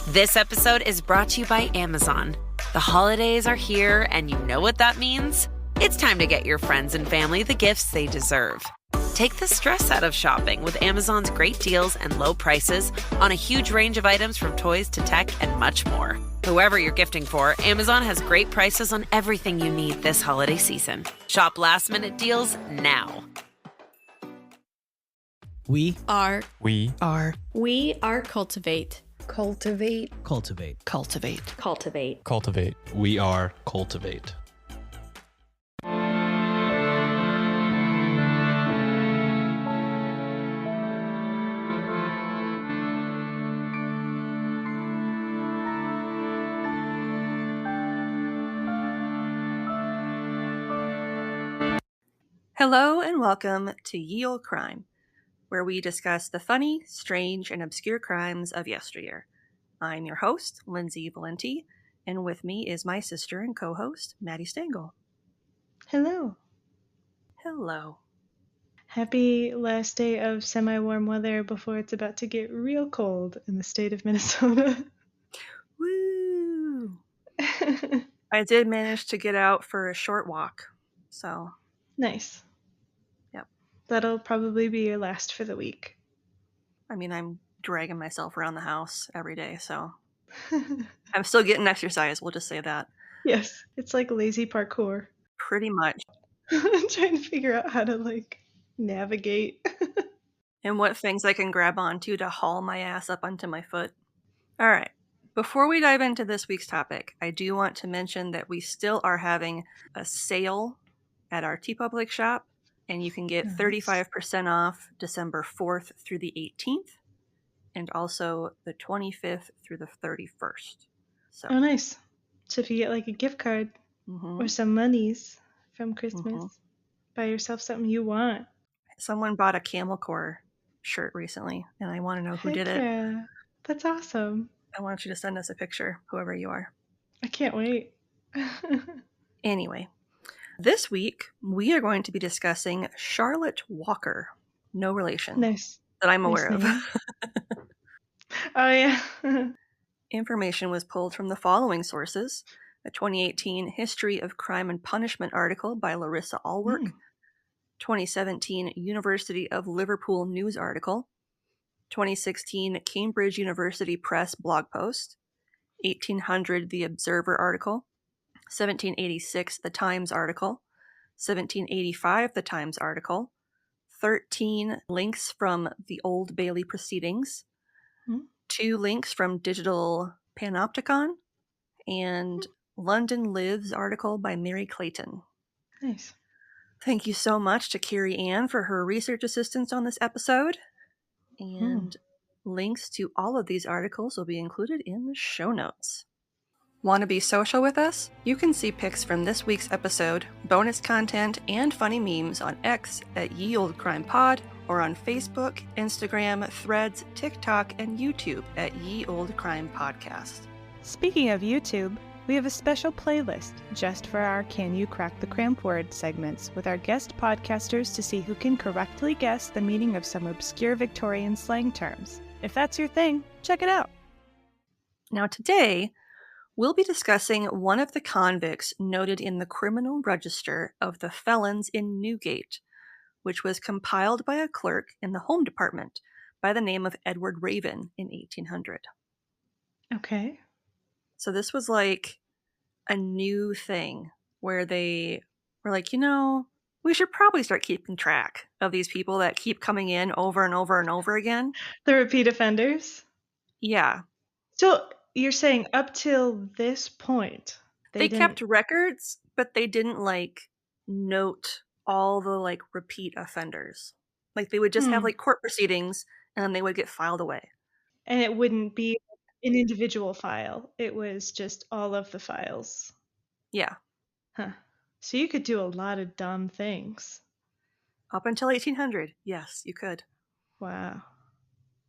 This episode is brought to you by Amazon. The holidays are here, and you know what that means? It's time to get your friends and family the gifts they deserve. Take the stress out of shopping with Amazon's great deals and low prices on a huge range of items from toys to tech and much more. Whoever you're gifting for, Amazon has great prices on everything you need this holiday season. Shop last-minute deals now. We are Cultivate. Cultivate. cultivate. Cultivate. Cultivate. Cultivate. We are Cultivate. Hello and welcome to Ye Olde Crime, where we discuss the funny, strange, and obscure crimes of yesteryear. I'm your host, Lindsay Valenti, and with me is my sister and co-host, Maddie Stengel. Hello. Hello. Happy last day of semi-warm weather before it's about to get real cold in the state of Minnesota. Woo! I did manage to get out for a short walk, so... Nice. Yep. That'll probably be your last for the week. I mean, I'm dragging myself around the house every day, so... I'm still getting exercise, we'll just say that. Yes, it's like lazy parkour. Pretty much. I'm trying to figure out how to, navigate. And what things I can grab onto to haul my ass up onto my foot. All right. Before we dive into this week's topic, I do want to mention that we still are having a sale at our TeePublic shop, and you can get 35% off December 4th through the 18th, and also the 25th through the 31st. So. Oh, nice. So if you get a gift card or some monies from Christmas, buy yourself something you want. Someone bought a Camel Corps shirt recently, and I want to know who did it. Yeah, that's awesome. I want you to send us a picture, whoever you are. I can't wait. Anyway, this week we are going to be discussing Charlotte Walker. No relation. Nice. That I'm aware of. Oh, yeah. Information was pulled from the following sources: a 2018 History of Crime and Punishment article by Larissa Allwork, 2017 University of Liverpool news article, 2016 Cambridge University Press blog post, 1800 The Observer article, 1786 The Times article, 1785 The Times article, 13 links from the Old Bailey proceedings, 2 links from Digital Panopticon, and London Lives article by Mary Clayton. Nice. Thank you so much to Carrie Ann for her research assistance on this episode. And links to all of these articles will be included in the show notes. Want to be social with us? You can see pics from this week's episode, bonus content, and funny memes on X at Ye Olde Crime Pod, or on Facebook, Instagram, Threads, TikTok, and YouTube at Ye Olde Crime Podcast. Speaking of YouTube, we have a special playlist just for our Can You Crack the Cramp Word segments with our guest podcasters to see who can correctly guess the meaning of some obscure Victorian slang terms. If that's your thing, check it out. Now today, we'll be discussing one of the convicts noted in the criminal register of the felons in Newgate, which was compiled by a clerk in the Home Department by the name of Edward Raven in 1800. Okay. So this was like a new thing where they were like, we should probably start keeping track of these people that keep coming in over and over and over again. The repeat offenders? Yeah. So you're saying up till this point, they kept records, but they didn't note all the repeat offenders. They would just have court proceedings, and then they would get filed away. And it wouldn't be an individual file. It was just all of the files. Yeah. Huh. So you could do a lot of dumb things. Up until 1800, yes, you could. Wow.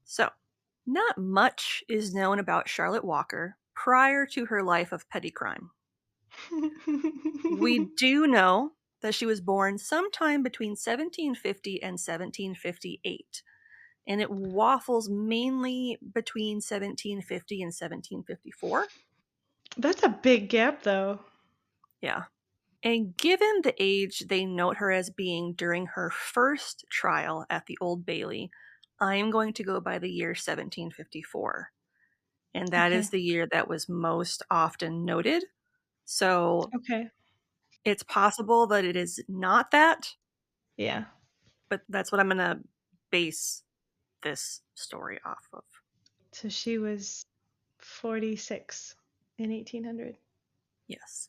So, not much is known about Charlotte Walker prior to her life of petty crime. We do know that she was born sometime between 1750 and 1758 and it waffles mainly between 1750 and 1754. That's a big gap, though. Yeah. And given the age they note her as being during her first trial at the Old Bailey, I am going to go by the year 1754. And that is the year that was most often noted. So Okay. it's possible that it is not that, Yeah. but that's what I'm going to base this story off of. So she was 46 in 1800. Yes.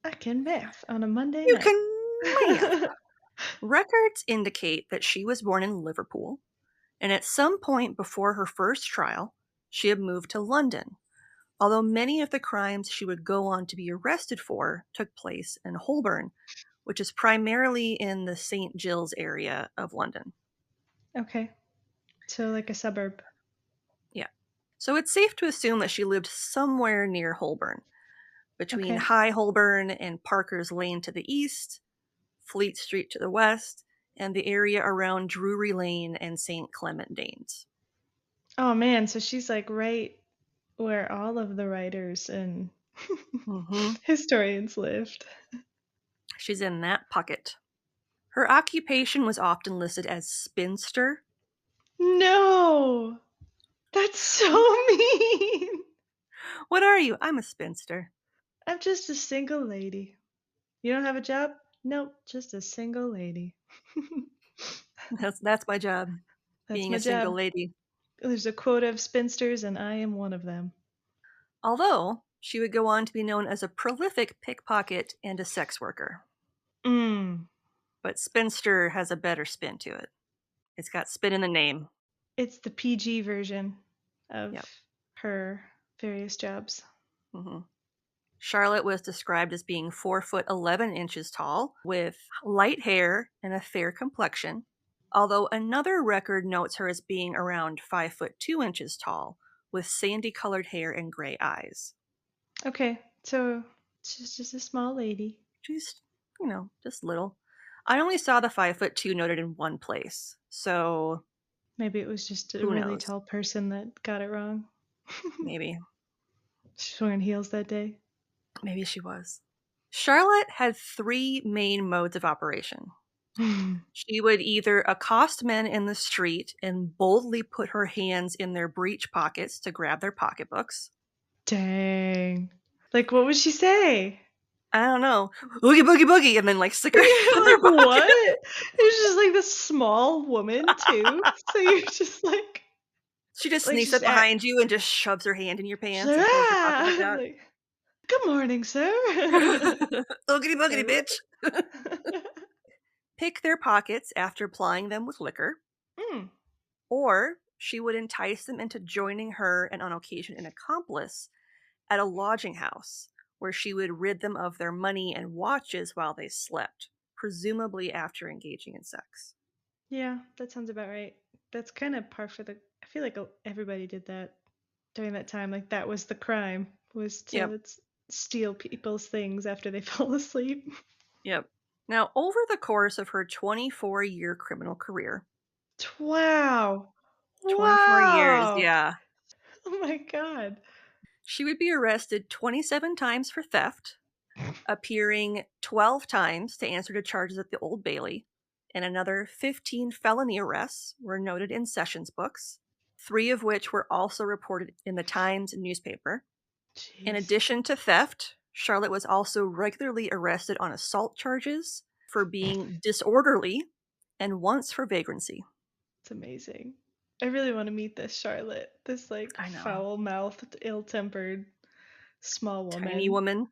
I can math on a Monday You night. can math. Records indicate that she was born in Liverpool, and at some point before her first trial, she had moved to London, although many of the crimes she would go on to be arrested for took place in Holborn, which is primarily in the St. Giles area of London. Okay. So like a suburb. Yeah. So it's safe to assume that she lived somewhere near Holborn, between Okay. High Holborn and Parker's Lane to the east, Fleet Street to the west, and the area around Drury Lane and St. Clement Danes. Oh man, so she's like right where all of the writers and historians lived. She's in that pocket. Her occupation was often listed as spinster. No! That's so mean! What are you? I'm a spinster. I'm just a single lady. You don't have a job? Nope, just a single lady. That's my job, That's being my a single job. lady. There's a quota of spinsters, and I am one of them. Although, she would go on to be known as a prolific pickpocket and a sex worker. But spinster has a better spin to it. It's got spin in the name. It's the PG version of her various jobs. Charlotte was described as being 4 foot 11 inches tall, with light hair and a fair complexion, although another record notes her as being around 5 foot 2 inches tall, with sandy colored hair and gray eyes. Okay, so she's just a small lady. She's, just little. I only saw the 5 foot 2 noted in one place, so maybe it was just a who really knows? tall person that got it wrong. Maybe. She's wearing heels that day. Maybe she was. Charlotte had 3 main modes of operation. She would either accost men in the street and boldly put her hands in their breech pockets to grab their pocketbooks. Dang. Like, what would she say? I don't know. Boogie, boogie, boogie, and then stick her Yeah, in their like, what? pocket. It's just like this small woman, too. So you're just like... She just sneaks up behind you and just shoves her hand in your pants and pulls your pocketbook out. Like, good morning, sir. Boogity, boogity, bitch. Pick their pockets after plying them with liquor. Or she would entice them into joining her and on occasion an accomplice at a lodging house, where she would rid them of their money and watches while they slept, presumably after engaging in sex. Yeah, that sounds about right. That's kind of par for the... I feel like everybody did that during that time. Like, that was the crime, was to steal people's things after they fall asleep. Yep. Now, over the course of her 24-year criminal career... Wow! 24 years, yeah. Oh my god. She would be arrested 27 times for theft, appearing 12 times to answer to charges at the Old Bailey, and another 15 felony arrests were noted in Sessions books, 3 of which were also reported in the Times newspaper. Jeez. In addition to theft, Charlotte was also regularly arrested on assault charges, for being disorderly, and once for vagrancy. It's amazing. I really want to meet this Charlotte, this foul-mouthed, ill-tempered, small woman, tiny woman,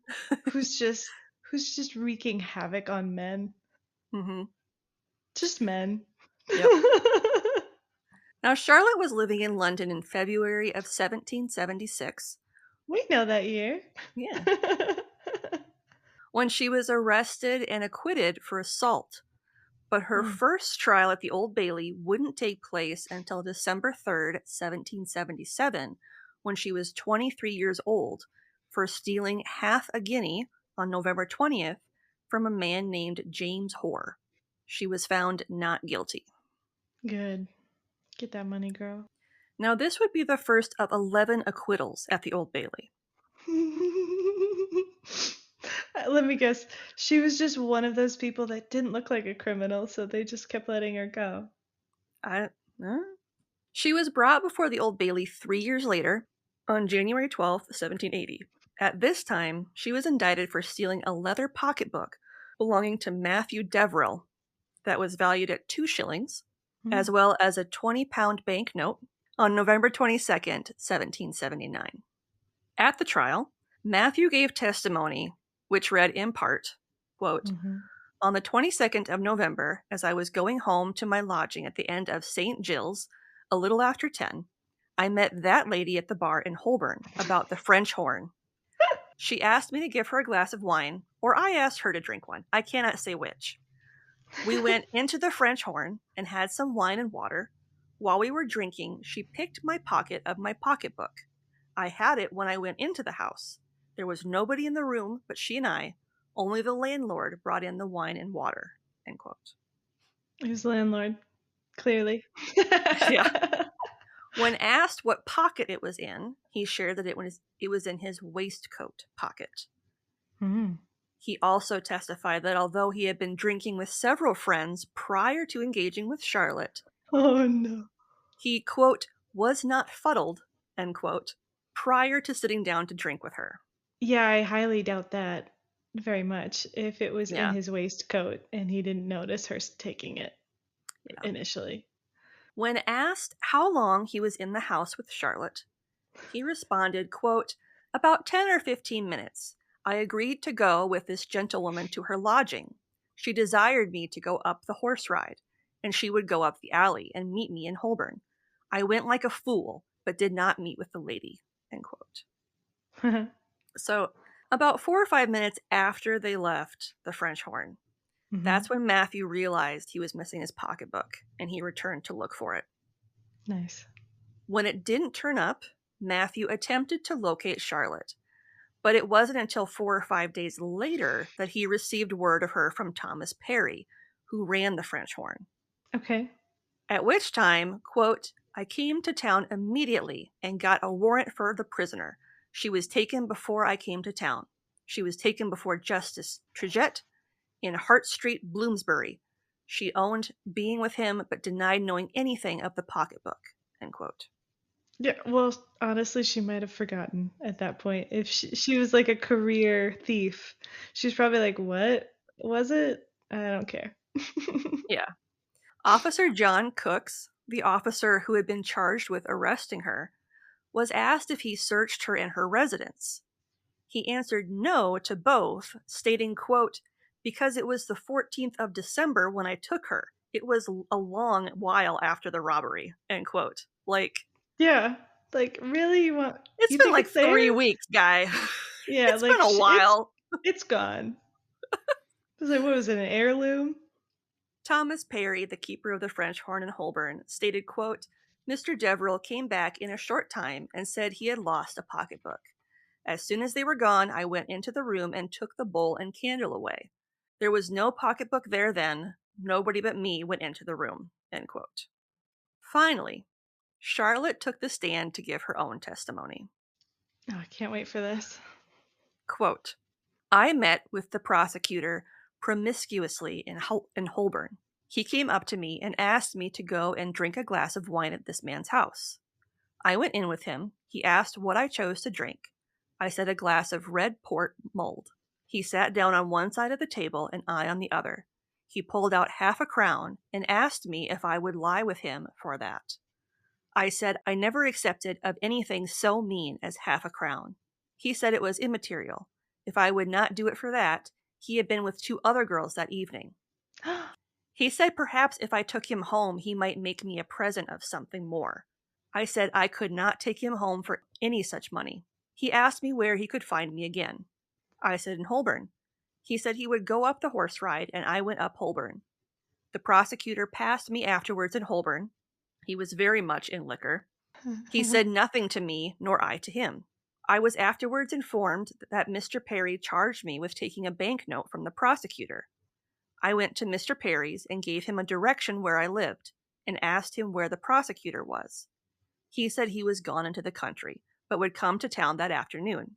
who's just wreaking havoc on men. Just men. Yep. Now, Charlotte was living in London in February of 1776. We know that year. Yeah. When she was arrested and acquitted for assault. But her first trial at the Old Bailey wouldn't take place until December 3rd, 1777, when she was 23 years old, for stealing half a guinea on November 20th from a man named James Hoare. She was found not guilty. Good. Get that money, girl. Now, this would be the first of 11 acquittals at the Old Bailey. Let me guess. She was just one of those people that didn't look like a criminal, so they just kept letting her go. She was brought before the Old Bailey 3 years later, on January 12th, 1780. At this time, she was indicted for stealing a leather pocketbook belonging to Matthew Deverell that was valued at 2 shillings, as well as a 20-pound banknote on November 22nd, 1779. At the trial, Matthew gave testimony which read in part, quote, on the 22nd of November, as I was going home to my lodging at the end of St. Gilles, a little after 10, I met that lady at the bar in Holborn about the French horn. She asked me to give her a glass of wine, or I asked her to drink one. I cannot say which. We went into the French horn and had some wine and water. While we were drinking, she picked my pocket of my pocketbook. I had it when I went into the house. There was nobody in the room but she and I. Only the landlord brought in the wine and water. End quote. Who's landlord? Clearly. Yeah. When asked what pocket it was in, he shared that it was in his waistcoat pocket. He also testified that although he had been drinking with several friends prior to engaging with Charlotte, oh no, he, quote, was not fuddled, end quote, prior to sitting down to drink with her. Yeah, I highly doubt that very much. If it was in his waistcoat and he didn't notice her taking it initially. When asked how long he was in the house with Charlotte, he responded, quote, about 10 or 15 minutes. I agreed to go with this gentlewoman to her lodging. She desired me to go up the horse ride, and she would go up the alley and meet me in Holborn. I went like a fool, but did not meet with the lady, end quote. So about 4 or 5 minutes after they left the French horn, that's when Matthew realized he was missing his pocketbook, and he returned to look for it. Nice. When it didn't turn up, Matthew attempted to locate Charlotte, but it wasn't until 4 or 5 days later that he received word of her from Thomas Perry, who ran the French horn. Okay. At which time, quote, I came to town immediately and got a warrant for the prisoner. She was taken before I came to town. She was taken before Justice Trigett in Hart Street, Bloomsbury. She owned being with him, but denied knowing anything of the pocketbook, end quote. Yeah, well, honestly, she might have forgotten at that point. If she was like a career thief, she's probably like, what was it? I don't care. Yeah. Officer John Cooks, the officer who had been charged with arresting her, was asked if he searched her in her residence. He answered no to both, stating, quote, because it was the 14th of December when I took her. It was a long while after the robbery, end quote. Like, yeah, like, really? You it's been like 3 weeks, guy. Yeah, it's been a while. It's gone. It was like, what was it, an heirloom? Thomas Perry, the keeper of the French horn in Holborn, stated, quote, Mr. Deverell came back in a short time and said he had lost a pocketbook. As soon as they were gone, I went into the room and took the bowl and candle away. There was no pocketbook there then. Nobody but me went into the room, end quote. Finally, Charlotte took the stand to give her own testimony. Oh, I can't wait for this. Quote, I met with the prosecutor promiscuously in Holborn. He came up to me and asked me to go and drink a glass of wine at this man's house. I went in with him. He asked what I chose to drink. I said a glass of red port mulled. He sat down on one side of the table and I on the other. He pulled out half a crown and asked me if I would lie with him for that. I said I never accepted of anything so mean as half a crown. He said it was immaterial. If I would not do it for that, he had been with 2 other girls that evening. He said perhaps if I took him home, he might make me a present of something more. I said I could not take him home for any such money. He asked me where he could find me again. I said in Holborn. He said he would go up the horse ride, and I went up Holborn. The prosecutor passed me afterwards in Holborn. He was very much in liquor. He said nothing to me, nor I to him. I was afterwards informed that Mr. Perry charged me with taking a banknote from the prosecutor. I went to Mr. Perry's and gave him a direction where I lived, and asked him where the prosecutor was. He said he was gone into the country, but would come to town that afternoon.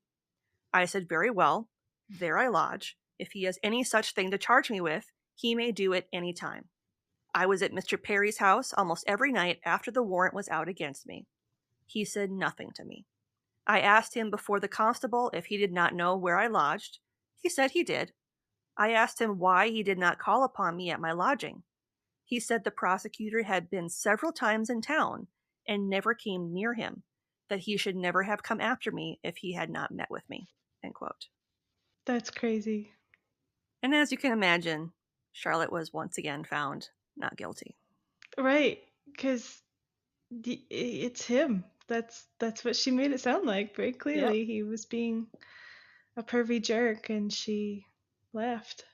I said, very well, there I lodge. If he has any such thing to charge me with, he may do it any time. I was at Mr. Perry's house almost every night after the warrant was out against me. He said nothing to me. I asked him before the constable if he did not know where I lodged. He said he did. I asked him why he did not call upon me at my lodging. He said the prosecutor had been several times in town and never came near him, that he should never have come after me if he had not met with me. End quote. That's crazy. And as you can imagine, Charlotte was once again found not guilty. Right, because it's him. That's what she made it sound like. Very clearly, Yep. he was being a pervy jerk, and she left.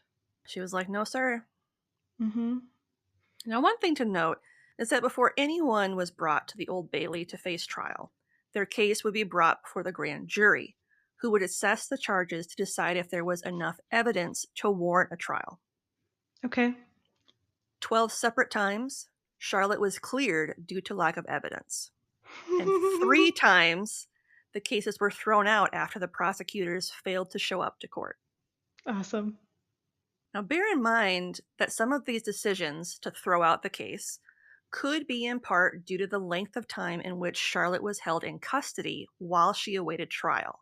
She was like, no, sir. Mm-hmm. Now, one thing to note is that before anyone was brought to the Old Bailey to face trial, their case would be brought before the grand jury, who would assess the charges to decide if there was enough evidence to warrant a trial. Okay. 12 separate times, Charlotte was cleared due to lack of evidence. And 3 times, the cases were thrown out after the prosecutors failed to show up to court. Awesome. Now, bear in mind that some of these decisions to throw out the case could be in part due to the length of time in which Charlotte was held in custody while she awaited trial,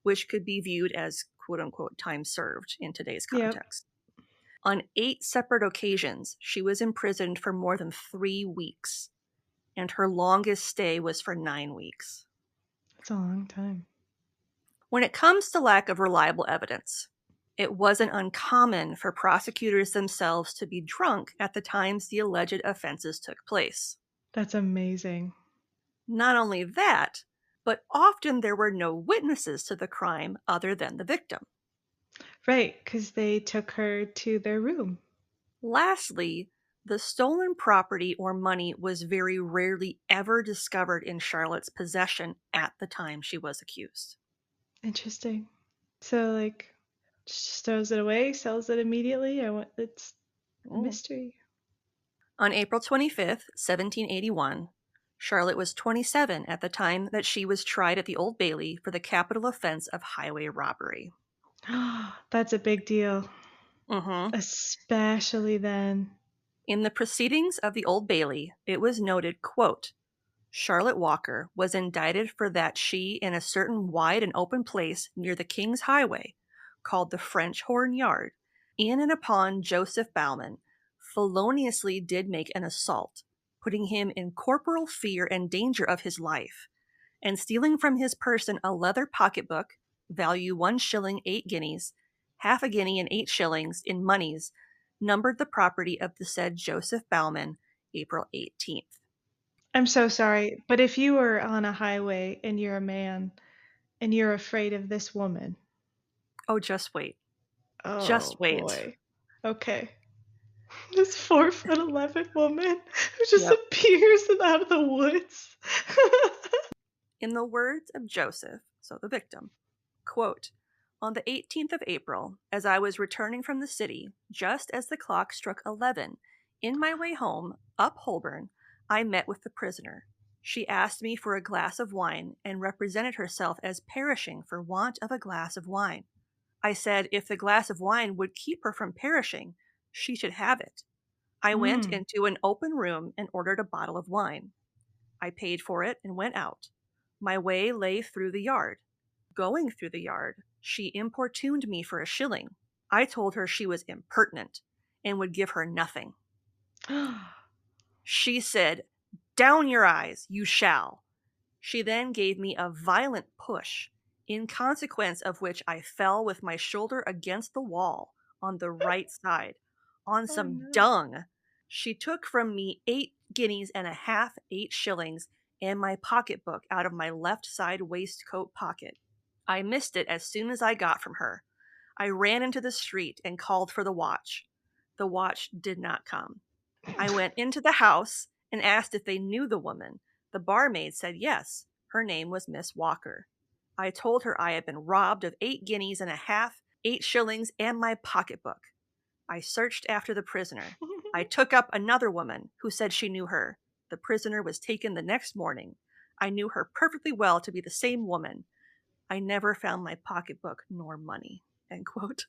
which could be viewed as quote-unquote time served in today's context. Yep. On 8 separate occasions, she was imprisoned for more than 3 weeks, and her longest stay was for 9 weeks. That's a long time. When it comes to lack of reliable evidence, it wasn't uncommon for prosecutors themselves to be drunk at the times the alleged offenses took place. That's amazing. Not only that, but often there were no witnesses to the crime other than the victim. Right, because they took her to their room. Lastly, the stolen property or money was very rarely ever discovered in Charlotte's possession at the time she was accused. Interesting. So, she just throws it away, sells it immediately. It's a mystery. On April 25th, 1781, Charlotte was 27 at the time that she was tried at the Old Bailey for the capital offense of highway robbery. That's a big deal. Mm-hmm. Especially then. In the proceedings of the Old Bailey, it was noted, quote, Charlotte Walker was indicted for that she, in a certain wide and open place near the King's Highway, called the French Horn Yard, in and upon Joseph Bauman, feloniously did make an assault, putting him in corporal fear and danger of his life, and stealing from his person a leather pocketbook, value 1 shilling 8 guineas, half a guinea and 8 shillings in moneys, numbered the property of the said Joseph Bauman, April 18th. I'm so sorry, but if you were on a highway and you're a man and you're afraid of this woman. Oh, just wait. Oh, just wait. Boy. Okay. This 4'11" woman who just appears out of the woods. In the words of Joseph, so the victim, quote, on the 18th of April, as I was returning from the city, just as the clock struck 11, in my way home, up Holborn, I met with the prisoner. She asked me for a glass of wine and represented herself as perishing for want of a glass of wine. I said if the glass of wine would keep her from perishing, she should have it. I went into an open room and ordered a bottle of wine. I paid for it and went out. My way lay through the yard. Going through the yard, she importuned me for a shilling. I told her she was impertinent and would give her nothing. She said, down your eyes, you shall. She then gave me a violent push, in consequence of which I fell with my shoulder against the wall on the right side, on some dung. She took from me 8 guineas and a half, 8 shillings, and my pocketbook out of my left side waistcoat pocket. I missed it as soon as I got from her. I ran into the street and called for the watch. The watch did not come. I went into the house and asked if they knew the woman. The barmaid said yes. Her name was Miss Walker. I told her I had been robbed of 8 guineas and a half, 8 shillings, and my pocketbook. I searched after the prisoner. I took up another woman who said she knew her. The prisoner was taken the next morning. I knew her perfectly well to be the same woman. I never found my pocketbook nor money. End quote.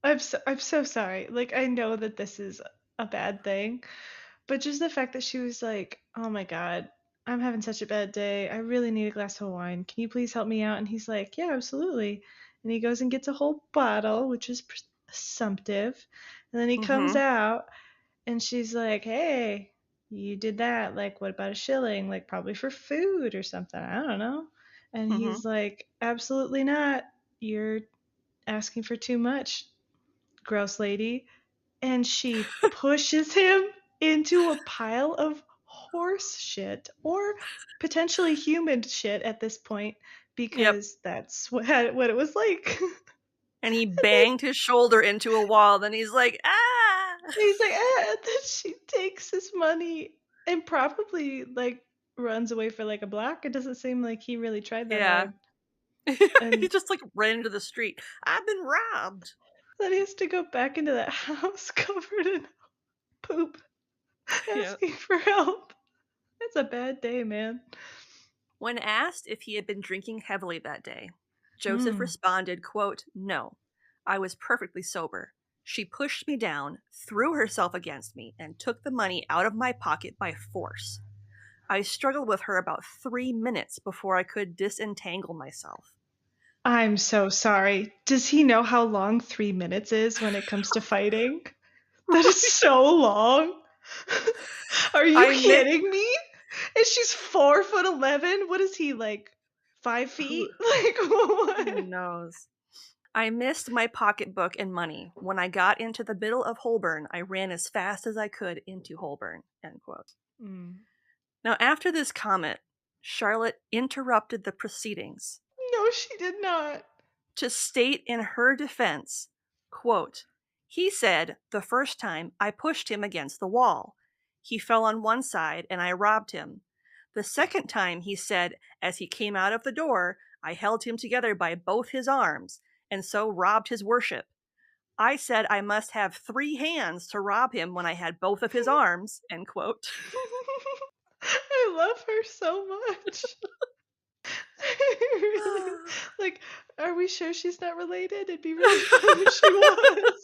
I'm so sorry. Like, I know that this is a bad thing, but just the fact that she was like, "Oh my God, I'm having such a bad day. I really need a glass of wine. Can you please help me out?" And he's like, "Yeah, absolutely." And he goes and gets a whole bottle, which is assumptive. And then he comes Mm-hmm. out and she's like, "Hey, you did that. Like, what about a shilling? Like, probably for food or something. I don't know." And Mm-hmm. he's like, "Absolutely not. You're asking for too much, gross lady." And she pushes him into a pile of horse shit, or potentially human shit at this point, Yep. because that's what it was like. And he banged his shoulder into a wall. Then he's like, ah! He's like, ah, and then she takes his money and probably like runs away for like a block. It doesn't seem like he really tried that Yeah. hard. He And just like ran into the street. I've been robbed. then he has to go back into that house covered in poop, Yeah. asking for help. That's a bad day, man. When asked if he had been drinking heavily that day, Joseph Hmm. responded, quote, "No, I was perfectly sober. She pushed me down, threw herself against me, and took the money out of my pocket by force. I struggled with her about 3 minutes before I could disentangle myself." I'm so sorry. Does he know how long 3 minutes is when it comes to fighting? That is so long. Are you I mi- kidding me? And she's 4'11". What is he, like 5 feet? Like Who what? knows? I missed my pocketbook and money. When I got into the middle of Holborn, I ran as fast as I could into Holborn. End quote. Mm. Now, after this comment, Charlotte interrupted the proceedings No, she did not. to state in her defense, quote, "He said the first time I pushed him against the wall. He fell on one side and I robbed him. The second time he said, as he came out of the door, I held him together by both his arms and so robbed his worship. I said I must have 3 hands to rob him when I had both of his arms." End quote. I love her so much. Really, like, are we sure she's not related? It'd be really fun if she was.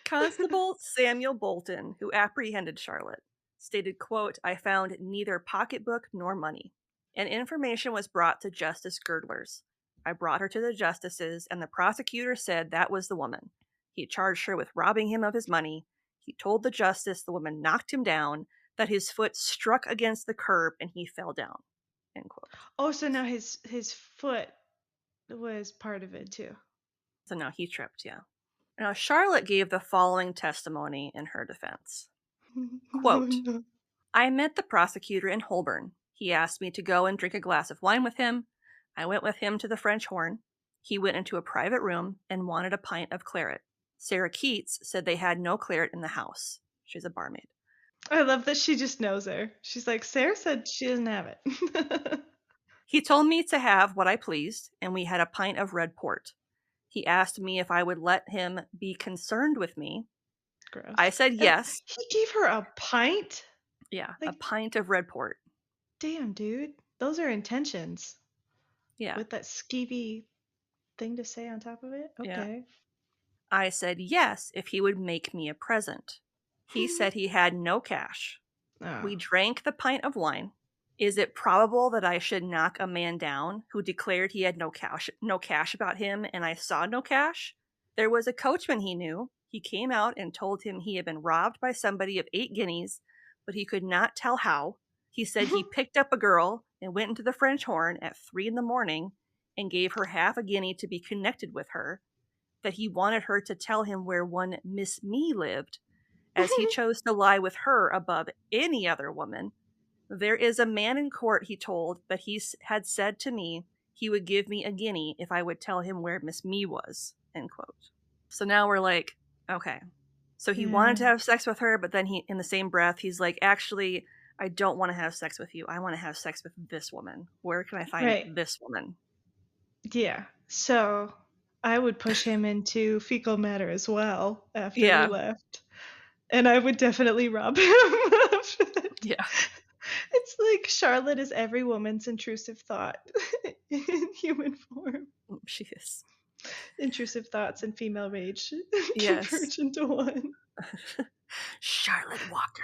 Constable Samuel Bolton, who apprehended Charlotte, stated, quote, "I found neither pocketbook nor money." And information was brought to Justice Girdlers. I brought her to the justices, and the prosecutor said that was the woman. He charged her with robbing him of his money. He told the justice the woman knocked him down, that his foot struck against the curb, and he fell down. End quote. Oh, so now his foot was part of it too. So now he tripped, yeah. Now, Charlotte gave the following testimony in her defense. Quote, No. "I met the prosecutor in Holborn. He asked me to go and drink a glass of wine with him. I went with him to the French Horn. He went into a private room and wanted a pint of claret. Sarah Keats said they had no claret in the house." She's a barmaid. I love that she just knows her. She's like, Sarah said she doesn't have it. "He told me to have what I pleased, and we had a pint of red port. He asked me if I would let him be concerned with me. Gross. I said And yes." he gave her a pint? Yeah, a Like, pint of red port. damn, dude. Those are intentions. Yeah, With that skeevy thing to say on top of it? yeah. Okay. I said yes if he would make me a present. He said he had no cash. Oh. We drank the pint of wine. Is it probable that I should knock a man down who declared he had no cash about him, and I saw no cash? There was a coachman he knew. He came out and told him he had been robbed by somebody of 8 guineas, but he could not tell how. He said he picked up a girl and went into the French Horn at 3 in the morning and gave her half a guinea to be connected with her, that he wanted her to tell him where one Miss Me lived, as he chose to lie with her above any other woman. There is a man in court, he told, but he had said to me he would give me a guinea if I would tell him where Miss Me was. End quote. So now we're like, okay. So he wanted to have sex with her, but then he, in the same breath, he's like, actually, I don't want to have sex with you. I want to have sex with this woman. Where can I find this woman? Yeah. So I would push him into fecal matter as well after we Yeah. left. And I would definitely rob him. Yeah. It's like Charlotte is every woman's intrusive thought in human form. She is. Intrusive thoughts and female rage Yes. converge into one. Charlotte Walker.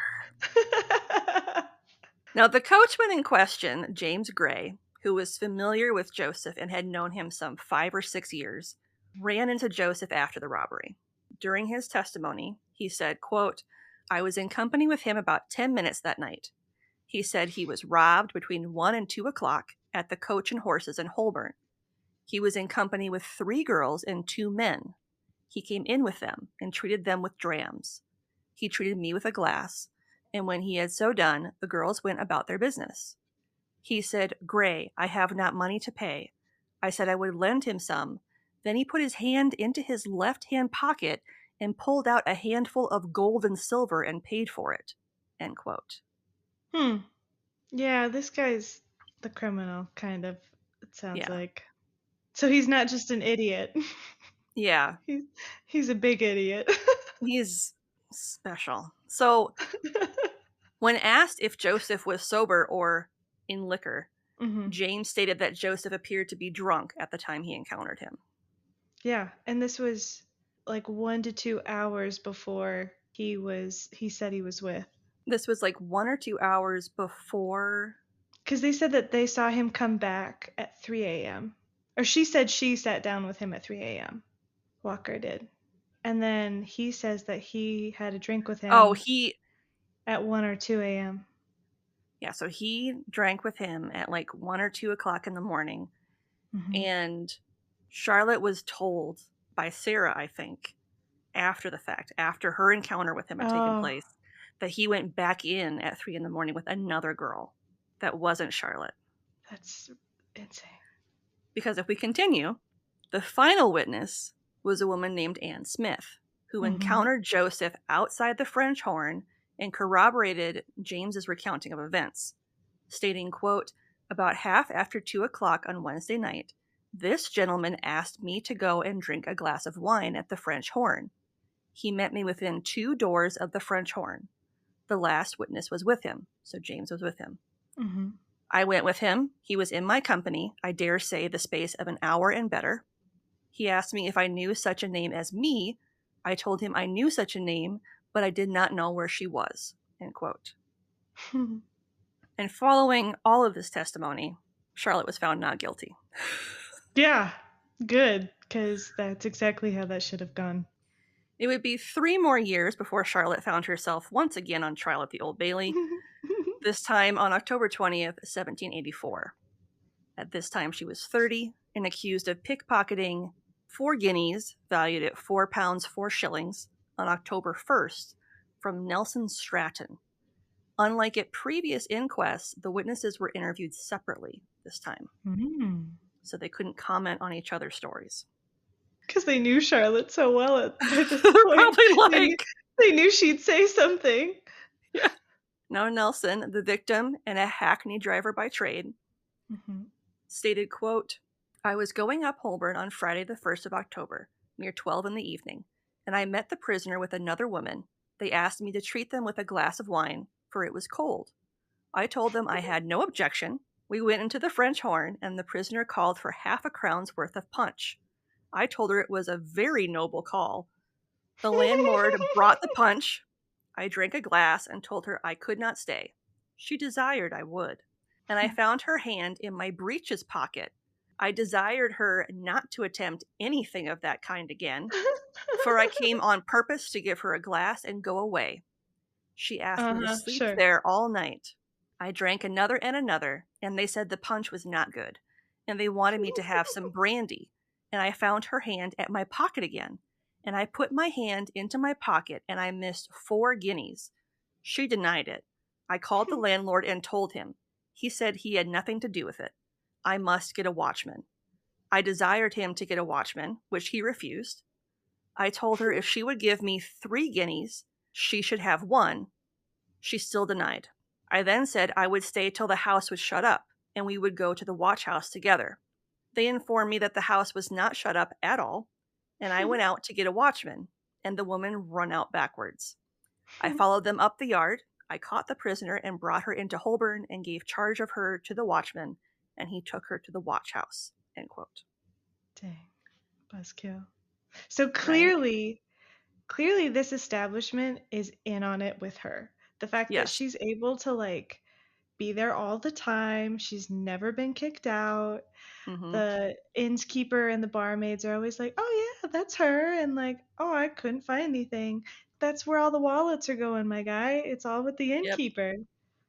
Now, the coachman in question, James Gray, who was familiar with Joseph and had known him some 5 or 6 years, ran into Joseph after the robbery. During his testimony, he said, quote, "I was in company with him about 10 minutes that night. He said he was robbed between 1 and 2 o'clock at the Coach and Horses in Holborn. He was in company with 3 girls and 2 men. He came in with them and treated them with drams. He treated me with a glass, and when he had so done, the girls went about their business. He said, 'Gray, I have not money to pay.' I said I would lend him some. Then he put his hand into his left-hand pocket and pulled out a handful of gold and silver and paid for it." End quote. Yeah, this guy's the criminal, kind of, it sounds Yeah. like. So he's not just an idiot. Yeah. He's a big idiot. He's special. So, when asked if Joseph was sober or in liquor, James stated that Joseph appeared to be drunk at the time he encountered him. Yeah, and this was like 1 to 2 hours before he said he was with. This was like 1 or 2 hours before. Because they said that they saw him come back at 3 a.m. Or she said she sat down with him at 3 a.m. Walker did. And then he says that he had a drink with him at 1 or 2 a.m. Yeah, so he drank with him at like 1 or 2 o'clock in the morning. And Charlotte was told by Sarah, I think, after the fact, after her encounter with him had taken place, that he went back in at 3 in the morning with another girl that wasn't Charlotte. That's insane. Because if we continue, the final witness was a woman named Ann Smith, who encountered Joseph outside the French Horn and corroborated James's recounting of events, stating, quote, "About half after 2 o'clock on Wednesday night, this gentleman asked me to go and drink a glass of wine at the French Horn. He met me within 2 doors of the French Horn. The last witness was with him," so James was with him. "I went with him. He was in my company, I dare say the space of an hour and better. He asked me if I knew such a name as me. I told him I knew such a name, but I did not know where she was." End quote. And following all of this testimony, Charlotte was found not guilty. Yeah, good, because that's exactly how that should have gone. It would be 3 more years before Charlotte found herself once again on trial at the Old Bailey, this time on October 20th, 1784. At this time, she was 30 and accused of pickpocketing 4 guineas, valued at £4 4 shillings, on October 1st from Nelson Stratton. Unlike at previous inquests, the witnesses were interviewed separately this time, so they couldn't comment on each other's stories. Because they knew Charlotte so well at this point. Probably they knew she'd say something. Yeah. Now Nelson, the victim and a hackney driver by trade, stated, quote, "I was going up Holborn on Friday the 1st of October, near 12 in the evening, and I met the prisoner with another woman. They asked me to treat them with a glass of wine, for it was cold. I told them I had no objection. We went into the French Horn, and the prisoner called for half a crown's worth of punch. I told her it was a very noble call. The landlord brought the punch. I drank a glass and told her I could not stay. She desired I would, and I found her hand in my breeches pocket. I desired her not to attempt anything of that kind again, for I came on purpose to give her a glass and go away. She asked me to sleep there all night. I drank another and another, and they said the punch was not good, and they wanted me to have some brandy, and I found her hand at my pocket again, and I put my hand into my pocket, and I missed 4 guineas. She denied it. I called the landlord and told him. He said he had nothing to do with it. I must get a watchman. I desired him to get a watchman, which he refused. I told her if she would give me 3 guineas, she should have 1. She still denied. I then said I would stay till the house was shut up, and we would go to the watch house together. They informed me that the house was not shut up at all, and I went out to get a watchman, and the woman run out backwards. I followed them up the yard. I caught the prisoner and brought her into Holborn and gave charge of her to the watchman, and he took her to the watch house. End quote. Dang. Buzzkill. So Right? clearly this establishment is in on it with her. The fact that Yes. she's able to like be there all the time, she's never been kicked out. Mm-hmm. The innkeeper and the barmaids are always like, "Oh yeah, that's her," and like, "Oh, I couldn't find anything. That's where all the wallets are going, my guy. It's all with the Yep. innkeeper,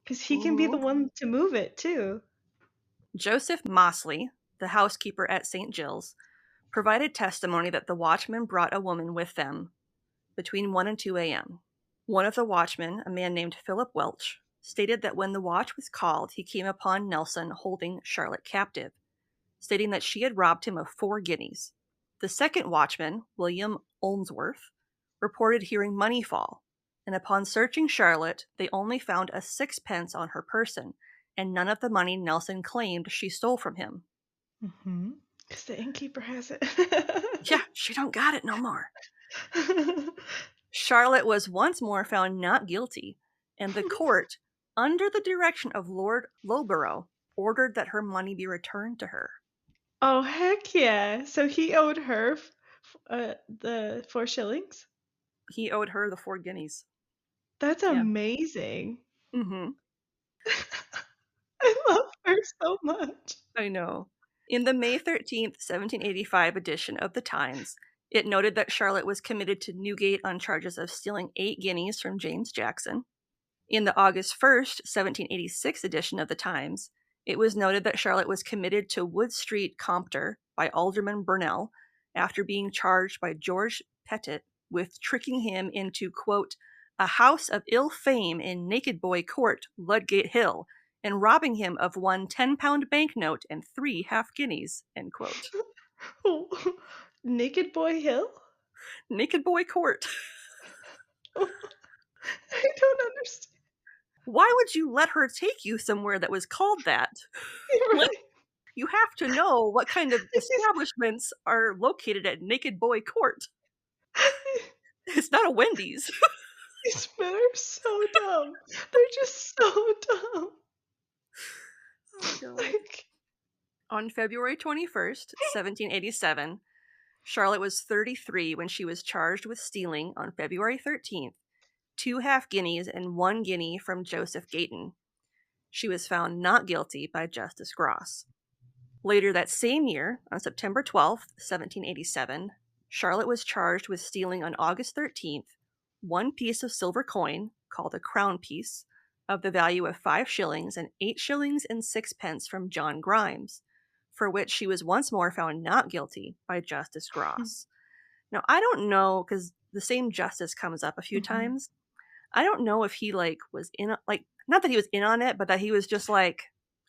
because he can be Mm-hmm. the one to move it too." Joseph Mosley, the housekeeper at St. Gilles, provided testimony that the watchmen brought a woman with them between 1 and 2 a.m. One of the watchmen, a man named Philip Welch, stated that when the watch was called, he came upon Nelson holding Charlotte captive, stating that she had robbed him of 4 guineas. The second watchman, William Olmsworth, reported hearing money fall, and upon searching Charlotte, they only found a 6pence on her person, and none of the money Nelson claimed she stole from him. Because the innkeeper has it. Yeah, she don't got it no more. Charlotte was once more found not guilty, and the court, under the direction of Lord Loughborough, ordered that her money be returned to her. Oh, heck yeah. So he owed her the 4 shillings? He owed her the 4 guineas. That's Yeah. amazing. Mm-hmm. I love her so much. I know. In the May 13th, 1785 edition of the Times, it noted that Charlotte was committed to Newgate on charges of stealing 8 guineas from James Jackson. In the August 1st, 1786 edition of the Times, it was noted that Charlotte was committed to Wood Street, Compter, by Alderman Burnell, after being charged by George Pettit with tricking him into, quote, a house of ill fame in Naked Boy Court, Ludgate Hill, and robbing him of 1 10-pound banknote and 3 half-guineas, end quote. Naked Boy Hill? Naked Boy Court. I don't understand. Why would you let her take you somewhere that was called that? Right. Like, you have to know what kind of establishments are located at Naked Boy Court. It's not a Wendy's. These men are so dumb. They're just so dumb. Oh, God. Like, on February 21st, 1787, Charlotte was 33 when she was charged with stealing on February 13th 2 half-guineas and 1 guinea from Joseph Gayton. She was found not guilty by Justice Gross. Later that same year, on September 12th, 1787, Charlotte was charged with stealing on August 13th 1 piece of silver coin, called a crown piece, of the value of 5 shillings and 8 shillings and 6pence from John Grimes, for which she was once more found not guilty by Justice Gross. Now, I don't know, because the same justice comes up a few times. I don't know if he, like, was in, like, not that he was in on it, but that he was just like,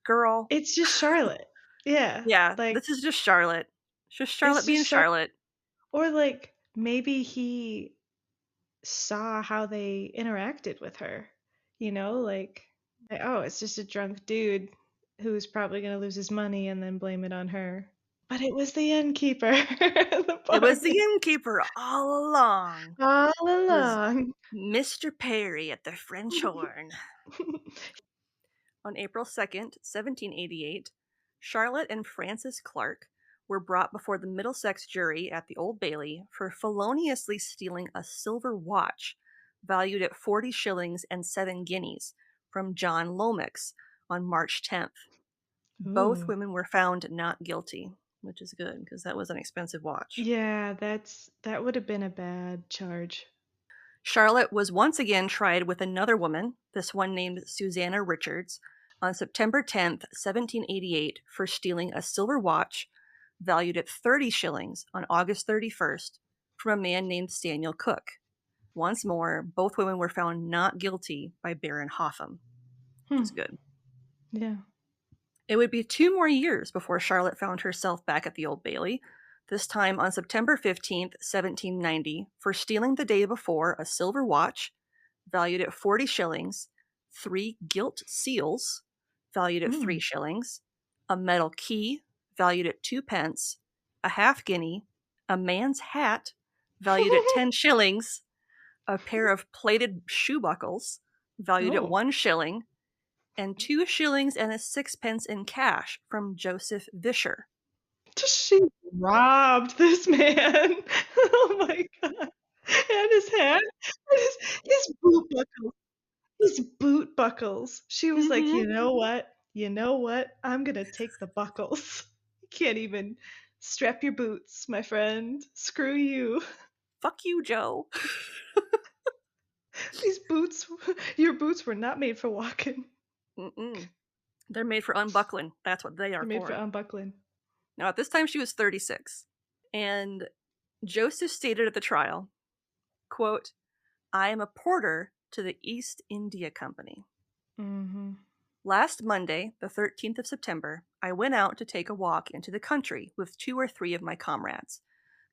girl. it's just Charlotte. Yeah. Yeah, Like, this is just Charlotte. It's just Charlotte it's being just Charlotte. or like maybe he saw how they interacted with her. You know, like, oh, it's just a drunk dude who's probably going to lose his money and then blame it on her. But it was the innkeeper. It was the innkeeper all along. all It was along. Mr. Perry at the French Horn. On April 2nd, 1788, Charlotte and Francis Clark were brought before the Middlesex jury at the Old Bailey for feloniously stealing a silver watch valued at 40 shillings and 7 guineas from John Lomax on March 10th. Both Ooh. women were found not guilty, which is good because that was an expensive watch. Yeah, that would have been a bad charge. Charlotte was once again tried with another woman, this one named Susanna Richards, on September 10th, 1788, for stealing a silver watch valued at 30 shillings on August 31st from a man named Samuel Cook. Once more, both women were found not guilty by Baron Hotham, which is good. Yeah. It would be 2 more years before Charlotte found herself back at the Old Bailey, this time on September 15th, 1790, for stealing the day before a silver watch valued at 40 shillings, 3 gilt seals valued at 3 shillings, a metal key valued at 2 pence, a half guinea, a man's hat valued at 10 shillings, a pair of plated shoe buckles valued at 1 shilling, and 2 shillings and a sixpence in cash from Joseph Vischer. She robbed this man. Oh my god. And his hat. And his boot buckles. His boot buckles. She was like, Mhm. you know what? You know what? I'm going to take the buckles. You can't even strap your boots, my friend. Screw you. Fuck you, Joe. These boots, your boots were not made for walking. Mm-mm. They're made for unbuckling. That's what they are They're made for. for unbuckling. Now, at this time, she was 36. And Joseph stated at the trial, quote, I am a porter to the East India Company. Mm-hmm. Last Monday, the 13th of September, I went out to take a walk into the country with 2 or 3 of my comrades.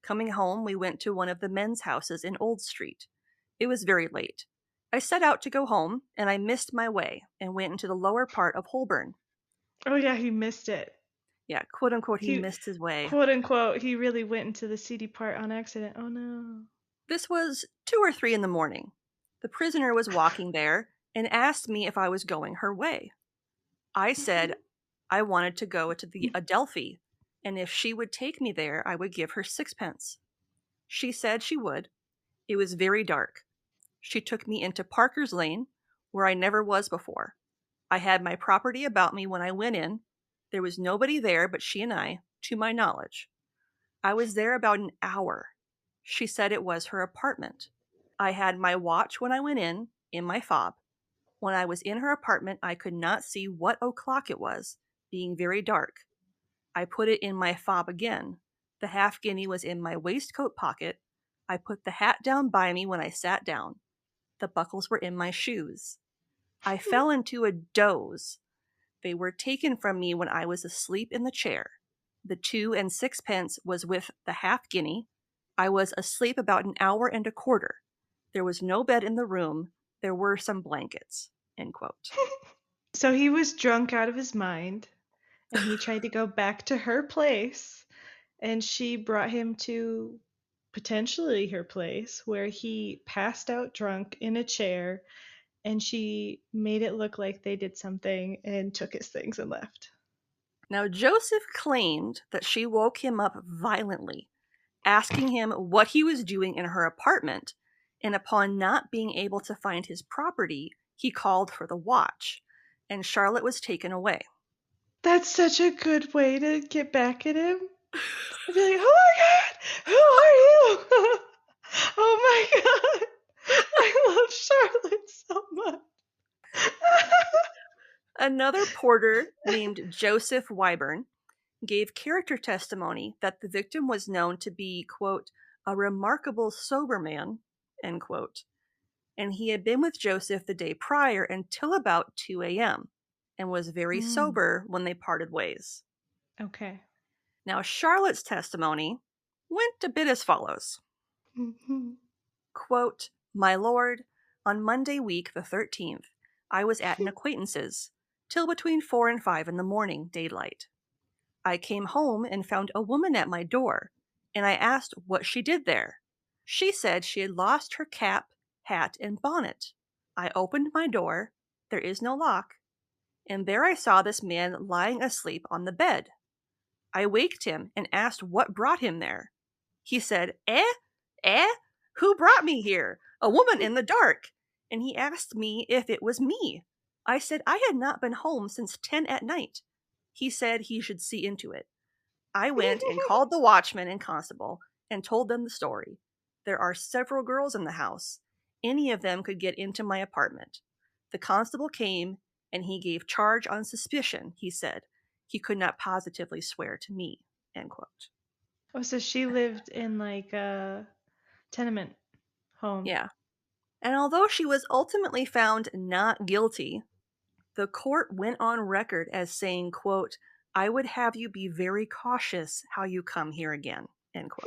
Coming home, we went to one of the men's houses in Old Street. It was very late. I set out to go home, and I missed my way and went into the lower part of Holborn. Oh yeah, he missed it. Yeah, quote unquote, he missed his way. Quote unquote, he really went into the seedy part on accident. Oh no. This was 2 or 3 in the morning. The prisoner was walking there and asked me if I was going her way. I said I wanted to go to the Adelphi, and if she would take me there, I would give her sixpence. She said she would. It was very dark. She took me into Parker's Lane, where I never was before. I had my property about me when I went in. There was nobody there but she and I, to my knowledge. I was there about an hour. She said it was her apartment. I had my watch when I went in my fob. When I was in her apartment, I could not see what o'clock it was, being very dark. I put it in my fob again. The half-guinea was in my waistcoat pocket. I put the hat down by me when I sat down. The buckles were in my shoes. I fell into a doze. They were taken from me when I was asleep in the chair. The 2 and sixpence was with the half-guinea. I was asleep about an hour and a quarter. There was no bed in the room. There were some blankets. End quote. So he was drunk out of his mind, and he tried to go back to her place, and she brought him to potentially her place, where he passed out drunk in a chair, and she made it look like they did something and took his things and left. Now, Joseph claimed that she woke him up violently, asking him what he was doing in her apartment, and upon not being able to find his property, he called for the watch, and Charlotte was taken away. That's such a good way to get back at him. I'd be like, oh my god, who are you? Oh my god, I love Charlotte so much. Another porter named Joseph Wyburn gave character testimony that the victim was known to be, quote, a remarkable sober man, end quote, and he had been with Joseph the day prior until about 2 a.m. and was very sober when they parted ways. Okay. Now, Charlotte's testimony went a bit as follows. Quote, my lord, on Monday week the 13th, I was at an acquaintance's till between 4 and 5 in the morning, daylight. I came home and found a woman at my door, and I asked what she did there. She said she had lost her cap, hat, and bonnet. I opened my door, there is no lock, and there I saw this man lying asleep on the bed. I waked him and asked what brought him there. He said, who brought me here? A woman in the dark. And he asked me if it was me. I said I had not been home since 10 at night. He said he should see into it. I went and called the watchman and constable and told them the story. There are several girls in the house. Any of them could get into my apartment. The constable came and he gave charge on suspicion, he said. He could not positively swear to me, end quote. Oh, so she lived in like a tenement home. Yeah. And although she was ultimately found not guilty, the court went on record as saying, quote, I would have you be very cautious how you come here again, end quote.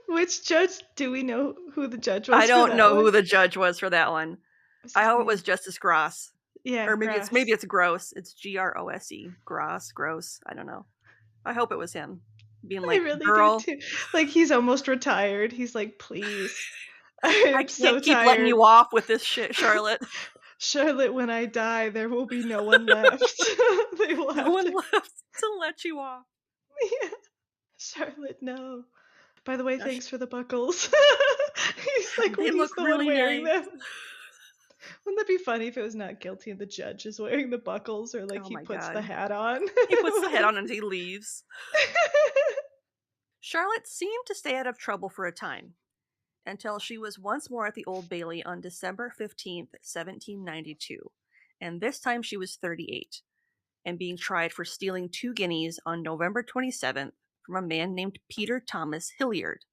Which judge, do we know who the judge was? I don't know who the judge was for that one. I hope it was Justice Gross. Yeah, or maybe Gross. it's Gross. It's Grose. Gross. I don't know. I hope it was him. being I like, really girl, do too. Like, he's almost retired. He's like, please, I I am so can't keep letting tired. you off with this shit, Charlotte. Charlotte, when I die, there will be no one left. They will No have one to. left to let you off. Yeah. Charlotte, no. By the way, Gosh, thanks for the buckles. He's like, they he's look the really one wearing nice. them. Wouldn't that be funny if it was not guilty and the judge is wearing the buckles, or like Oh he my puts god. the hat on? He puts the head on and he leaves. Charlotte seemed to stay out of trouble for a time, until she was once more at the Old Bailey on December 15th, 1792, and this time she was 38, and being tried for stealing 2 guineas on November 27th from a man named Peter Thomas Hilliard.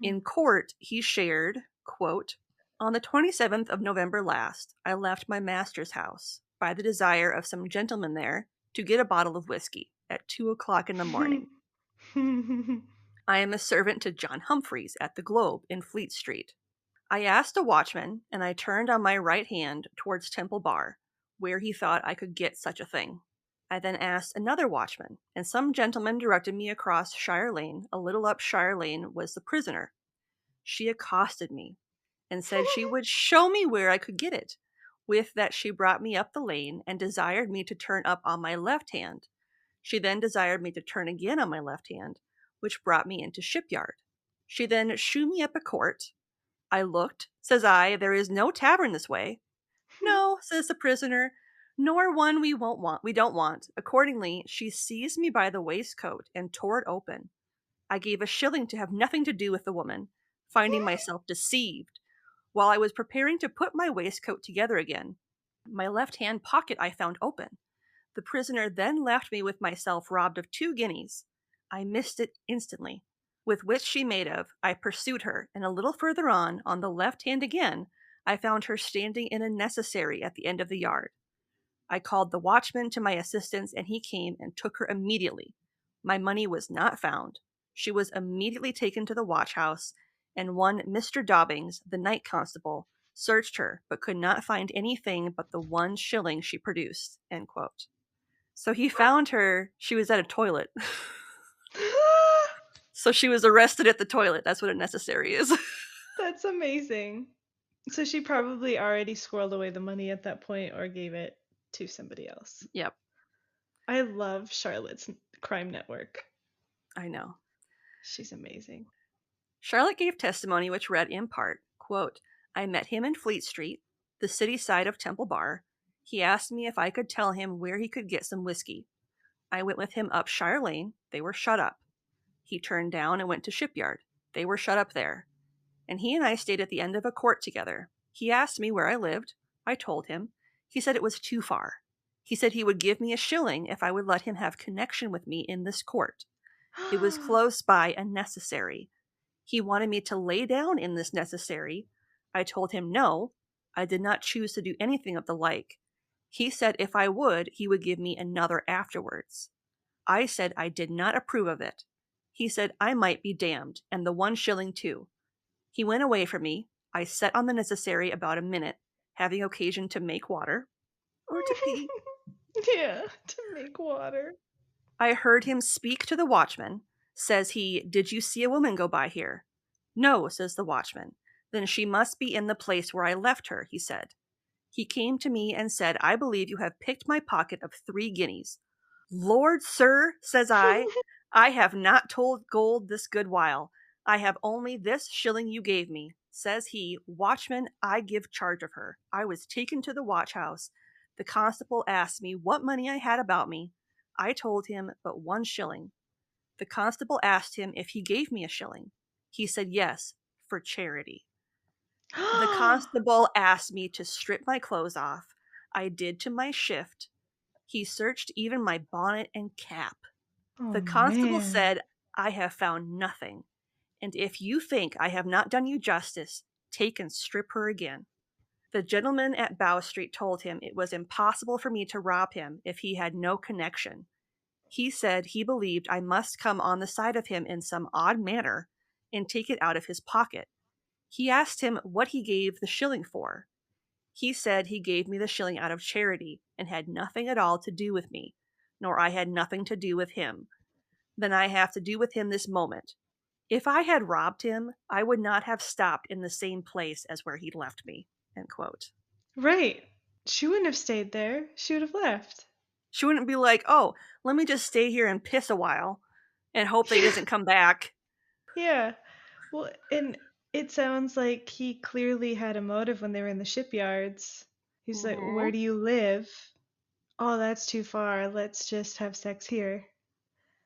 In court, he shared, quote, "On the 27th of November last, I left my master's house, by the desire of some gentlemen there, to get a bottle of whiskey, at 2 o'clock in the morning. I am a servant to John Humphreys at the Globe in Fleet Street. I asked a watchman, and I turned on my right hand towards Temple Bar, where he thought I could get such a thing. I then asked another watchman, and some gentleman directed me across Shire Lane. A little up Shire Lane was the prisoner. She accosted me, and said she would show me where I could get it. With that she brought me up the lane, and desired me to turn up on my left hand. She then desired me to turn again on my left hand, which brought me into Shipyard. She then shewed me up a court. I looked. Says I, there is no tavern this way. No, says the prisoner, nor one we don't want. Accordingly, she seized me by the waistcoat and tore it open. I gave a shilling to have nothing to do with the woman, finding myself deceived. While I was preparing to put my waistcoat together again, my left-hand pocket I found open. The prisoner then left me with myself robbed of 2 guineas. I missed it instantly. With which she made of, I pursued her, and a little further on the left hand again, I found her standing in a necessary at the end of the yard. I called the watchman to my assistance, and he came and took her immediately. My money was not found. She was immediately taken to the watch-house, and one Mr. Dobbings, the night constable, searched her, but could not find anything but the 1 shilling she produced." End quote. So he found her. She was at a toilet. So she was arrested at the toilet. That's what a necessary is. That's amazing. So she probably already squirreled away the money at that point, or gave it to somebody else. Yep, I love Charlotte's crime network. I know. She's amazing. Charlotte gave testimony which read in part, quote, "I met him in Fleet Street, the city side of Temple Bar. He asked me if I could tell him where he could get some whiskey. I went with him up Shire Lane. They were shut up. He turned down and went to Shipyard. They were shut up there. And he and I stayed at the end of a court together. He asked me where I lived. I told him. He said it was too far. He said he would give me a shilling if I would let him have connection with me in this court. It was close by a necessary. He wanted me to lay down in this necessary. I told him no. I did not choose to do anything of the like. He said if I would, he would give me another afterwards. I said I did not approve of it. He said I might be damned, and the 1 shilling too. He went away from me. I sat on the necessary about a minute, having occasion to make water, or to pee. Yeah, to make water. I heard him speak to the watchman. Says he, did you see a woman go by here? No, says the watchman. Then she must be in the place where I left her, he said. He came to me and said, I believe you have picked my pocket of 3 guineas. Lord, sir, says I have not told gold this good while. I have only this shilling you gave me. Says he, watchman, I give charge of her. I was taken to the watch-house. The constable asked me what money I had about me. I told him but 1 shilling. The constable asked him if he gave me a shilling. He said yes, for charity. The constable asked me to strip my clothes off. I did to my shift. He searched even my bonnet and cap. Oh, The constable man. said, I have found nothing. And if you think I have not done you justice, take and strip her again. The gentleman at Bow Street told him it was impossible for me to rob him if he had no connection. He said he believed I must come on the side of him in some odd manner and take it out of his pocket. He asked him what he gave the shilling for. He said he gave me the shilling out of charity and had nothing at all to do with me, nor I had nothing to do with him. than I have to do with him this moment. If I had robbed him, I would not have stopped in the same place as where he left me." End quote. Right. She wouldn't have stayed there. She would have left. She wouldn't be like, "Oh, let me just stay here and piss a while and hope that he doesn't come back." Yeah. Well, and it sounds like he clearly had a motive when they were in the shipyards. He's like, "Where do you live?" "Oh, that's too far. Let's just have sex here."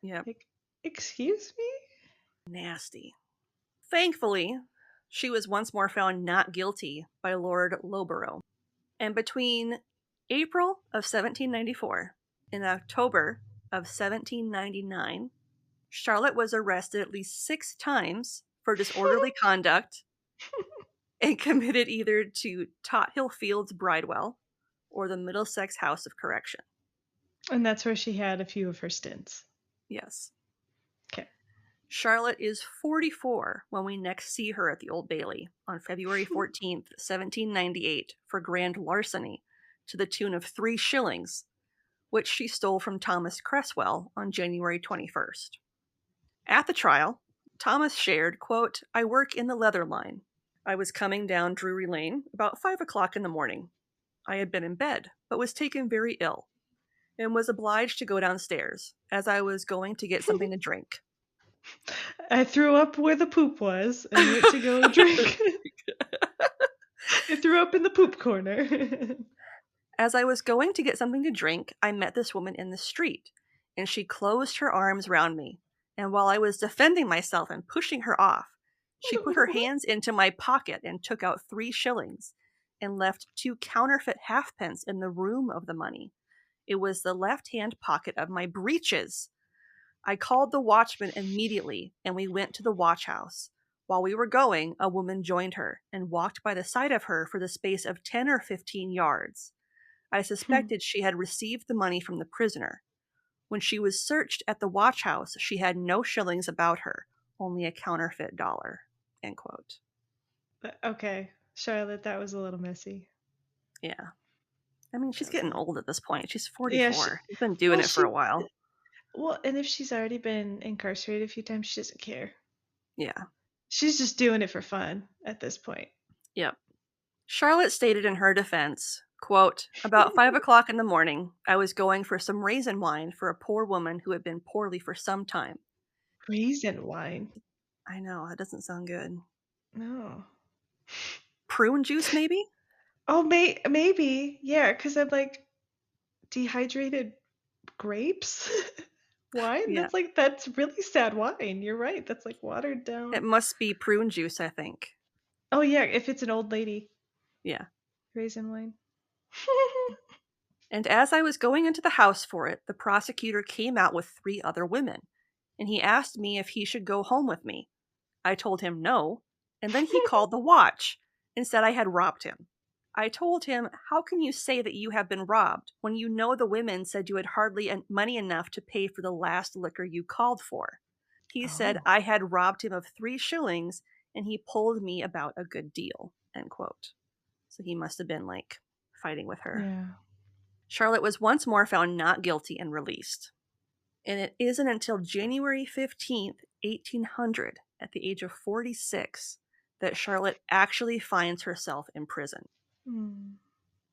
Yep. Like, excuse me? Nasty. Thankfully, she was once more found not guilty by Lord Loughborough. And between April of 1794 and October of 1799, Charlotte was arrested at least 6 times for disorderly conduct and committed either to Tothill Fields Bridewell or the Middlesex House of Correction. And that's where she had a few of her stints. Yes. Okay. Charlotte is 44 when we next see her at the Old Bailey on February 14th, 1798, for grand larceny to the tune of 3 shillings, which she stole from Thomas Cresswell on January 21st. At the trial, Thomas shared, quote, "I work in the leather line. I was coming down Drury Lane about 5 o'clock in the morning. I had been in bed, but was taken very ill, and was obliged to go downstairs, as I was going to get something to drink. I threw up where the poop was and went to go drink. I threw up in the poop corner." As I was going to get something to drink, I met this woman in the street, and she closed her arms round me, and while I was defending myself and pushing her off, she put her hands into my pocket and took out 3 shillings, and left 2 counterfeit halfpence in the room of the money. It was the left-hand pocket of my breeches. I called the watchman immediately, and we went to the watch-house. While we were going, a woman joined her, and walked by the side of her for the space of 10 or 15 yards. I suspected she had received the money from the prisoner. When she was searched at the watch-house, she had no shillings about her, only a counterfeit dollar. End quote. Okay, Charlotte, that was a little messy. Yeah. I mean, she's getting old at this point. She's 44. Yeah, She's been doing it for a while. Well, and if she's already been incarcerated a few times, she doesn't care. Yeah. She's just doing it for fun at this point. Yep. Charlotte stated in her defense, quote, "About 5 o'clock in the morning, I was going for some raisin wine for a poor woman who had been poorly for some time." Raisin wine? I know, that doesn't sound good. No. Prune juice, maybe? Oh, maybe. Yeah, because I'm like, dehydrated grapes? Wine? Yeah. That's really sad wine. You're right. That's like watered down. It must be prune juice, I think. Oh, yeah, if it's an old lady. Yeah. Raisin wine. And as I was going into the house for it, the prosecutor came out with 3 other women, and he asked me if he should go home with me. I told him no, and then he called the watch and said I had robbed him. I told him, "How can you say that you have been robbed when you know the women said you had hardly money enough to pay for the last liquor you called for?" He said I had robbed him of 3 shillings, and he pulled me about a good deal. End quote. So he must have been, like, fighting with her. Yeah. Charlotte was once more found not guilty and released. And it isn't until January 15th, 1800, at the age of 46, that Charlotte actually finds herself in prison.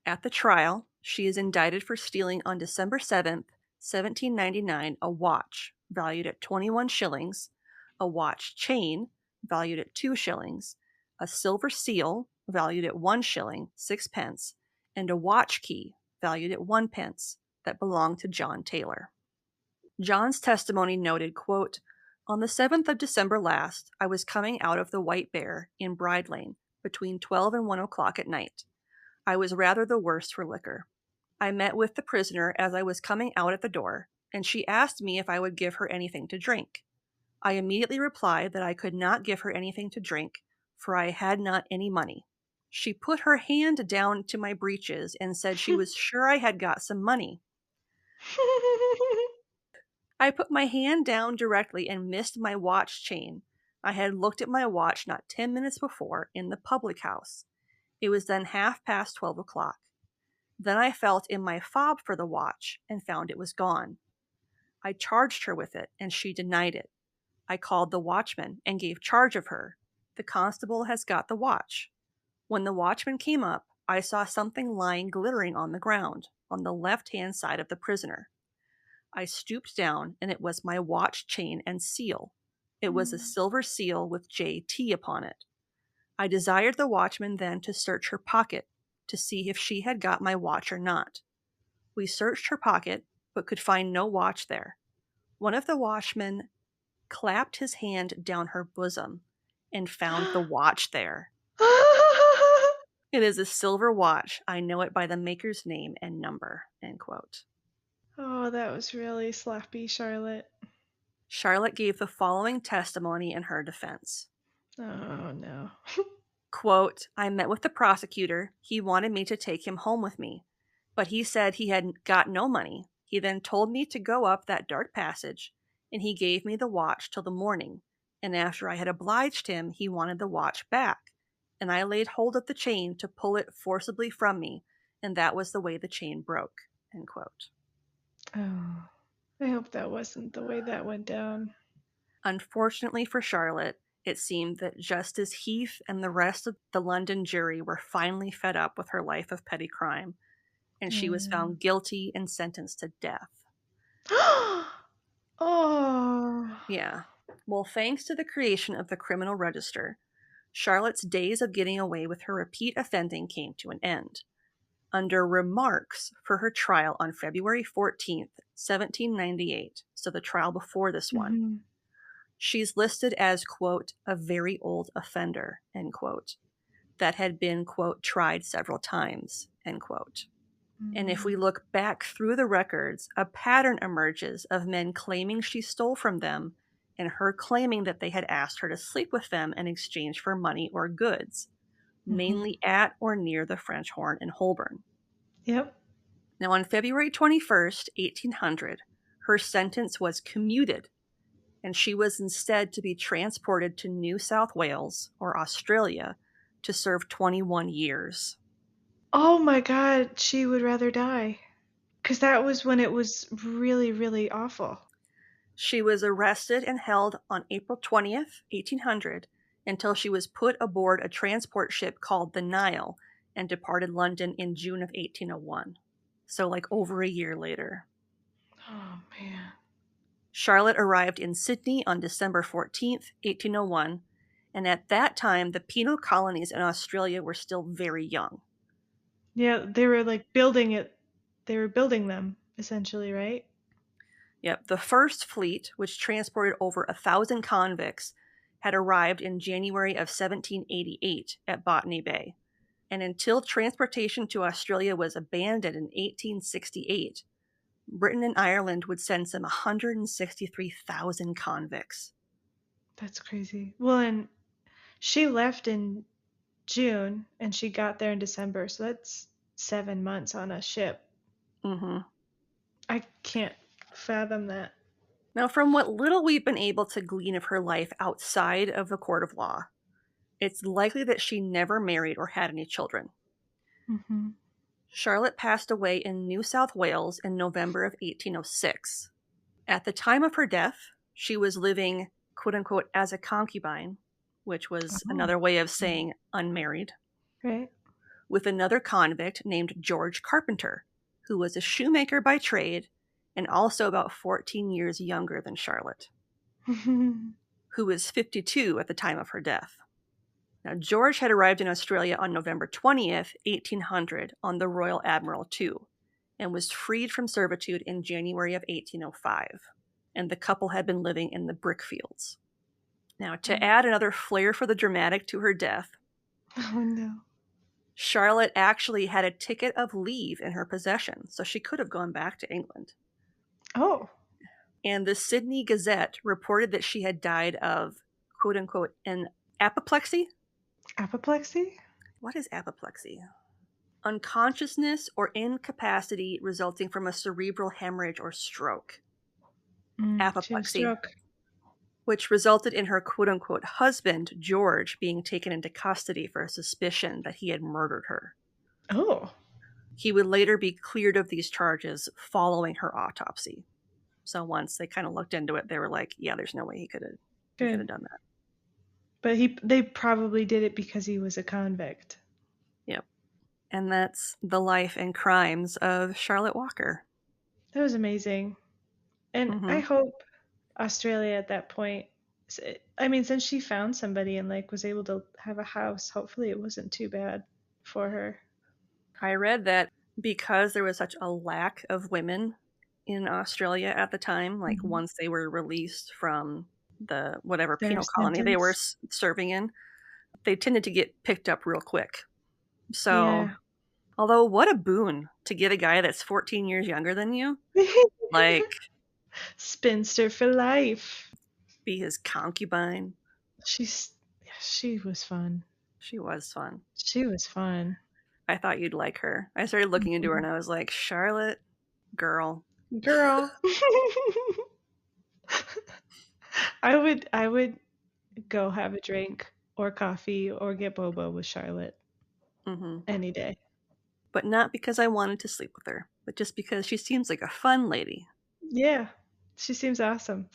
At the trial, she is indicted for stealing on December 7th, 1799, a watch valued at 21 shillings, a watch chain valued at 2 shillings, a silver seal valued at 1 shilling, 6 pence, and a watch key valued at 1 pence that belonged to John Taylor. John's testimony noted, quote, "On the 7th of December last, I was coming out of the White Bear in Bride Lane between 12 and 1 o'clock at night. I was rather the worse for liquor. I met with the prisoner as I was coming out at the door, and she asked me if I would give her anything to drink. I immediately replied that I could not give her anything to drink, for I had not any money. She put her hand down to my breeches and said she was sure I had got some money. I put my hand down directly and missed my watch chain. I had looked at my watch not 10 minutes before in the public house. It was then 12:30 o'clock. Then I felt in my fob for the watch and found it was gone. I charged her with it, and she denied it. I called the watchman and gave charge of her. The constable has got the watch. When the watchman came up, I saw something lying glittering on the ground, on the left-hand side of the prisoner. I stooped down, and it was my watch chain and seal. It was a silver seal with JT upon it. I desired the watchman then to search her pocket, to see if she had got my watch or not. We searched her pocket, but could find no watch there. One of the watchmen clapped his hand down her bosom and found the watch there. It is a silver watch. I know it by the maker's name and number, end quote. Oh, that was really sloppy, Charlotte. Charlotte gave the following testimony in her defense. Oh, no. Quote, I met with the prosecutor. He wanted me to take him home with me, but he said he had got no money. He then told me to go up that dark passage, and he gave me the watch till the morning. And after I had obliged him, he wanted the watch back. And I laid hold of the chain to pull it forcibly from me, and that was the way the chain broke, end quote. Oh, I hope that wasn't the way that went down. Unfortunately for Charlotte, it seemed that Justice Heath and the rest of the London jury were finally fed up with her life of petty crime, and she was found guilty and sentenced to death. Oh. Yeah. Well, thanks to the creation of the criminal register, Charlotte's days of getting away with her repeat offending came to an end. Under remarks for her trial on February 14th, 1798, so the trial before this one, she's listed as, quote, a very old offender, end quote, that had been, quote, tried several times, end quote. And if we look back through the records, a pattern emerges of men claiming she stole from them and her claiming that they had asked her to sleep with them in exchange for money or goods, mainly at or near the French Horn in Holborn. Yep. Now, on February 21st, 1800, her sentence was commuted, and she was instead to be transported to New South Wales, or Australia, to serve 21 years. Oh my God, she would rather die. Because that was when it was really, really awful. She was arrested and held on April 20th, 1800, until she was put aboard a transport ship called the Nile and departed London in June of 1801. So like over a year later. Oh, man. Charlotte arrived in Sydney on December 14th, 1801, and at that time the penal colonies in Australia were still very young. Yeah, they were like building it. They were building them, essentially, right? Yep, the first fleet, which transported over 1,000 convicts, had arrived in January of 1788 at Botany Bay. And until transportation to Australia was abandoned in 1868, Britain and Ireland would send some 163,000 convicts. That's crazy. Well, and she left in June and she got there in December, so that's 7 months on a ship. Mm-hmm. I can't fathom that. Now, from what little we've been able to glean of her life outside of the court of law, it's likely that she never married or had any children. Mm-hmm. Charlotte passed away in New South Wales in November of 1806. At the time of her death, she was living, quote-unquote, as a concubine, which was another way of saying unmarried, Right. with another convict named George Carpenter, who was a shoemaker by trade and also about 14 years younger than Charlotte, who was 52 at the time of her death. Now, George had arrived in Australia on November 20th, 1800 on the Royal Admiral II and was freed from servitude in January of 1805, and the couple had been living in the brickfields. Now, to add another flair for the dramatic to her death, Oh, no. Charlotte actually had a ticket of leave in her possession, so she could have gone back to England. Oh. And the Sydney Gazette reported that she had died of, quote-unquote, an apoplexy. Apoplexy? What is apoplexy? Unconsciousness or incapacity resulting from a cerebral hemorrhage or stroke. Apoplexy. Stroke. Which resulted in her quote-unquote husband, George, being taken into custody for a suspicion that he had murdered her. Oh. He would later be cleared of these charges following her autopsy. So once they kind of looked into it, they were like, yeah, there's no way he could have done that. But they probably did it because he was a convict. Yep. And that's the life and crimes of Charlotte Walker. That was amazing. And I hope Australia at that point, I mean, since she found somebody and like was able to have a house, hopefully it wasn't too bad for her. I read that because there was such a lack of women in Australia at the time, like once they were released from the whatever penal colony they were serving in, they tended to get picked up real quick. So, although what a boon to get a guy that's 14 years younger than you, like spinster for life, be his concubine. She was fun. She was fun. She was fun. I thought you'd like her. I started looking into her and I was like, Charlotte, girl. I would go have a drink or coffee or get boba with Charlotte any day. But not because I wanted to sleep with her, but just because she seems like a fun lady. Yeah, she seems awesome.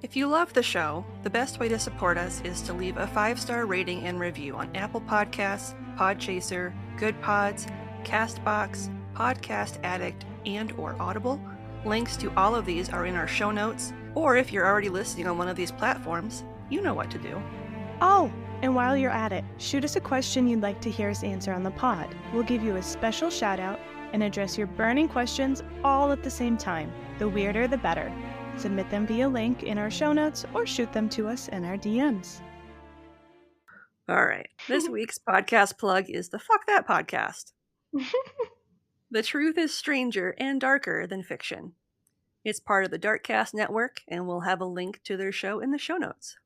If you love the show, the best way to support us is to leave a 5-star rating and review on Apple Podcasts, Podchaser, Good Pods, CastBox, Podcast Addict, and or Audible. Links to all of these are in our show notes, or if you're already listening on one of these platforms, you know what to do. Oh, and while you're at it, shoot us a question you'd like to hear us answer on the pod. We'll give you a special shout out and address your burning questions all at the same time. The weirder, the better. Submit them via link in our show notes or shoot them to us in our DMs. All right. This week's podcast plug is the Fuck That Podcast. The truth is stranger and darker than fiction. It's part of the Darkcast network, and we'll have a link to their show in the show notes.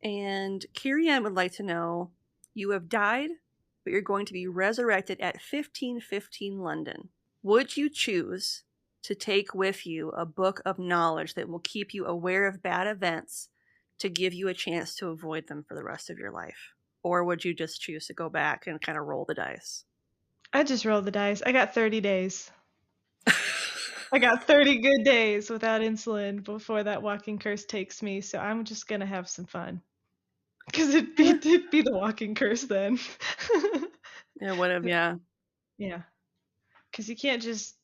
And Kirian would like to know, you have died, but you're going to be resurrected at 1515 London. Would you choose to take with you a book of knowledge that will keep you aware of bad events to give you a chance to avoid them for the rest of your life? Or would you just choose to go back and kind of roll the dice? I just rolled the dice. I got 30 days. I got 30 good days without insulin before that walking curse takes me, so I'm just going to have some fun. Because it'd be the walking curse then. Yeah, whatever, yeah. Yeah. Because you can't just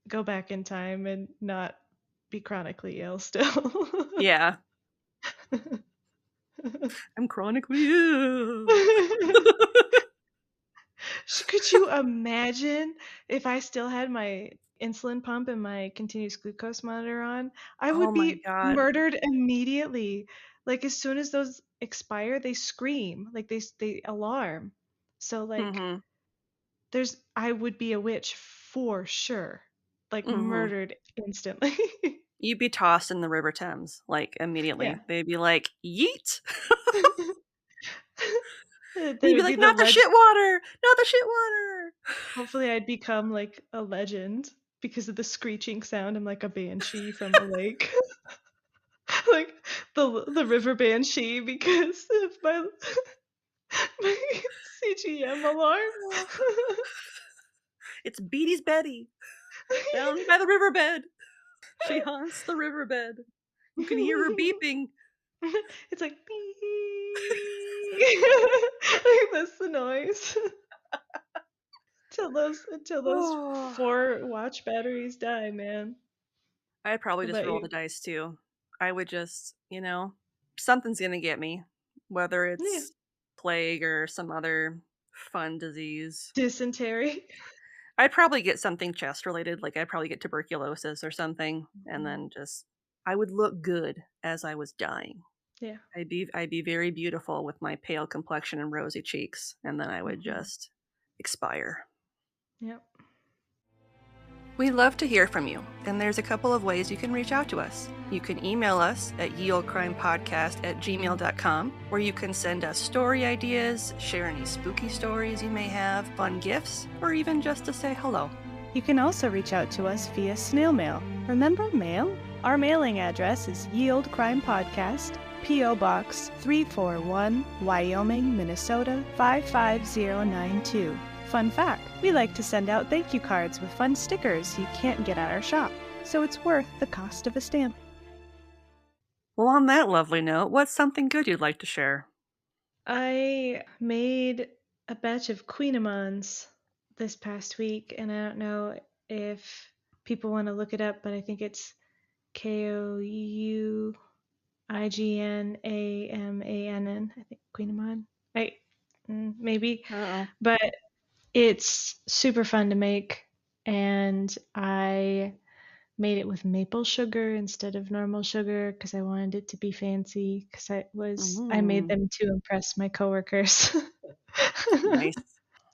go back in time and not be chronically ill still. Yeah. I'm chronically ill. Could you imagine if I still had my insulin pump and my continuous glucose monitor on? I would be murdered immediately. Like as soon as those expire, they scream, like they alarm. So like I would be a witch for sure. Like murdered instantly. You'd be tossed in the River Thames, like immediately. Yeah. They'd be like, yeet. You'd be like, not the shit water, not the shit water. Hopefully I'd become like a legend because of the screeching sound. I'm like a banshee from the lake. Like the river banshee because of my CGM alarm. It's Beatty's Betty down by the riverbed. She haunts the riverbed. You can hear her beeping. It's like beep. That's the noise. Until those 4 watch batteries die, man. I'd probably just roll the dice too. I would just, something's gonna get me, whether it's plague or some other fun disease. Dysentery. I'd probably get something chest related, like I'd probably get tuberculosis or something, and then I would look good as I was dying. Yeah. I'd be very beautiful with my pale complexion and rosy cheeks, and then I would just expire. Yep. We love to hear from you, and there's a couple of ways you can reach out to us. You can email us at yeoldecrimepodcast@gmail.com, where you can send us story ideas, share any spooky stories you may have, fun gifts, or even just to say hello. You can also reach out to us via snail mail. Remember mail? Our mailing address is Ye Olde Crime Podcast, P.O. Box 341, Wyoming, Minnesota 55092. Fun fact, we like to send out thank you cards with fun stickers you can't get at our shop. so it's worth the cost of a stamp. Well, on that lovely note, what's something good you'd like to share? I made a batch of Queenamons this past week, and I don't know if people want to look it up, but I think it's Kouignamann. I think Queenamon. Maybe, Uh-oh. but it's super fun to make, and I made it with maple sugar instead of normal sugar because I wanted it to be fancy because I made them to impress my coworkers. Nice.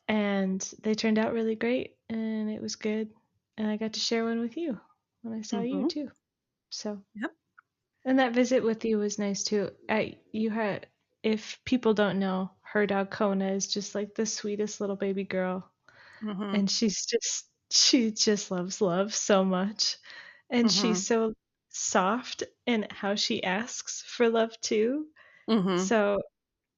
And they turned out really great and it was good. And I got to share one with you when I saw you too. So Yep. and that visit with you was nice too. If people don't know, her dog Kona is just like the sweetest little baby girl. And she just loves love so much. And she's so soft in how she asks for love too. So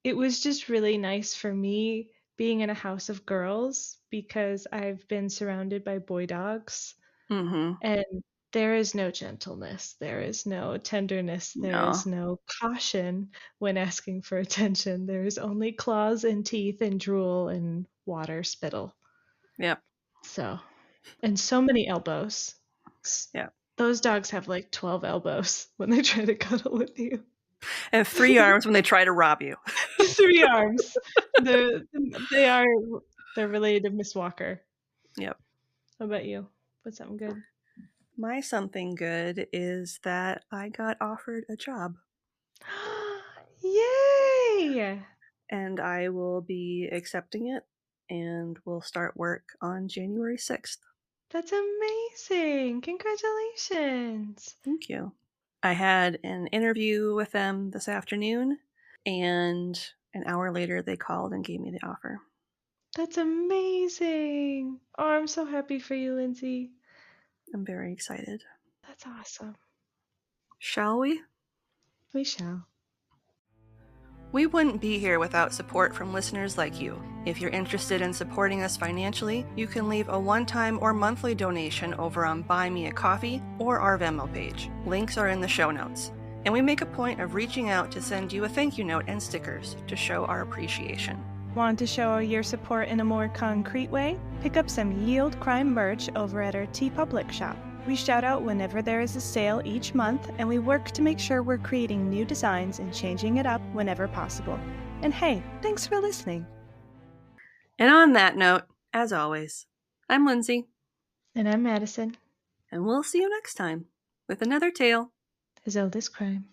it was just really nice for me being in a house of girls because I've been surrounded by boy dogs. And there is no gentleness, there is no tenderness, there is no caution when asking for attention. There is only claws and teeth and drool and water spittle. Yep. So, and so many elbows. Yeah. Those dogs have like 12 elbows when they try to cuddle with you. And 3 arms when they try to rob you. 3 arms. They're related to Miss Walker. Yep. How about you? What's something good? My something good is that I got offered a job. Yay! And I will be accepting it and will start work on January 6th. That's amazing. Congratulations. Thank you. I had an interview with them this afternoon, and an hour later they called and gave me the offer. That's amazing. Oh, I'm so happy for you, Lindsay. I'm very excited. That's awesome. Shall we? We shall. We wouldn't be here without support from listeners like you. If you're interested in supporting us financially, you can leave a one-time or monthly donation over on Buy Me a Coffee or our Venmo page. Links are in the show notes. And we make a point of reaching out to send you a thank you note and stickers to show our appreciation. Want to show your support in a more concrete way? Pick up some Yield Crime merch over at our TeePublic shop. We shout out whenever there is a sale each month, and we work to make sure we're creating new designs and changing it up whenever possible. And hey, thanks for listening. And on that note, as always, I'm Lindsay. And I'm Madison. And we'll see you next time with another tale As old as crime.